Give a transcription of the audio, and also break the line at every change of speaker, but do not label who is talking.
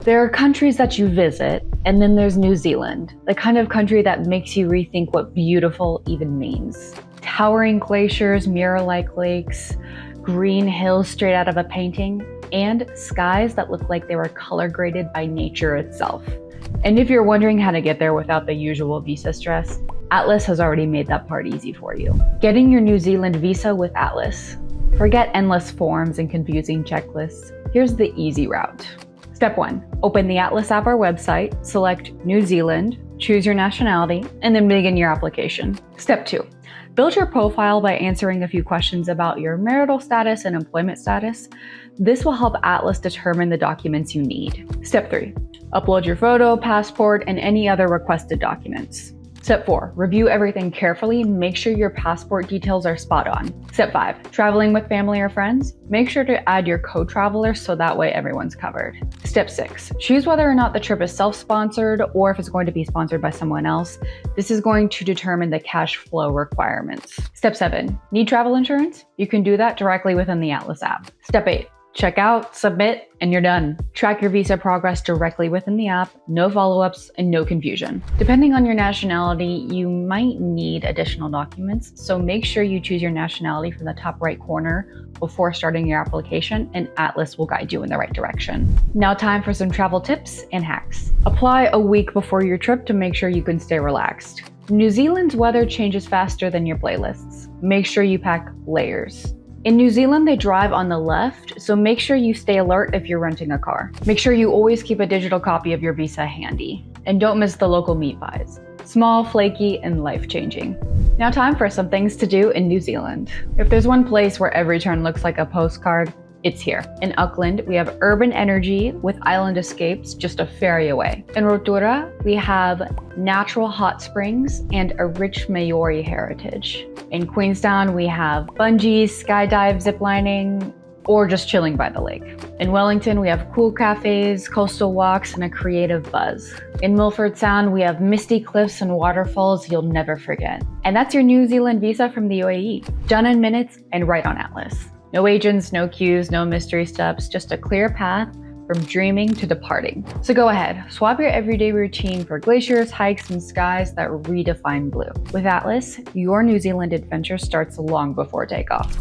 There are countries that you visit, and then there's New Zealand, the kind of country that makes you rethink what beautiful even means. Towering glaciers, mirror-like lakes, green hills straight out of a painting, and skies that look like they were color graded by nature itself. And if you're wondering how to get there without the usual visa stress, Atlys has already made that part easy for you. Getting your New Zealand visa with Atlys. Forget endless forms and confusing checklists. Here's the easy route. Step 1. Open the Atlys app or website, select New Zealand, choose your nationality, and then begin your application. Step 2. Build your profile by answering a few questions about your marital status and employment status. This will help Atlys determine the documents you need. Step 3. Upload your photo, passport, and any other requested documents. Step 4. Review everything carefully and make sure your passport details are spot on. Step 5. Traveling with family or friends? Make sure to add your co-traveler so that way everyone's covered. Step 6. Choose whether or not the trip is self-sponsored or if it's going to be sponsored by someone else. This is going to determine the cash flow requirements. Step 7. Need travel insurance? You can do that directly within the Atlys app. Step 8. Check out, submit, and you're done. Track your visa progress directly within the app, no follow-ups, and no confusion. Depending on your nationality, you might need additional documents, so make sure you choose your nationality from the top right corner before starting your application, and Atlys will guide you in the right direction. Now time for some travel tips and hacks. Apply a week before your trip to make sure you can stay relaxed. New Zealand's weather changes faster than your playlists. Make sure you pack layers. In New Zealand, they drive on the left, so make sure you stay alert if you're renting a car. Make sure you always keep a digital copy of your visa handy. And don't miss the local meat pies. Small, flaky, and life-changing. Now time for some things to do in New Zealand. If there's one place where every turn looks like a postcard, it's here. In Auckland, we have urban energy with island escapes just a ferry away. In Rotorua, we have natural hot springs and a rich Maori heritage. In Queenstown, we have bungees, skydive, ziplining, or just chilling by the lake. In Wellington, we have cool cafes, coastal walks, and a creative buzz. In Milford Sound, we have misty cliffs and waterfalls you'll never forget. And that's your New Zealand visa from the UAE. Done in minutes and right on Atlys. No agents, no queues, no mystery steps, just a clear path from dreaming to departing. So go ahead, swap your everyday routine for glaciers, hikes, and skies that redefine blue. With Atlys, your New Zealand adventure starts long before takeoff.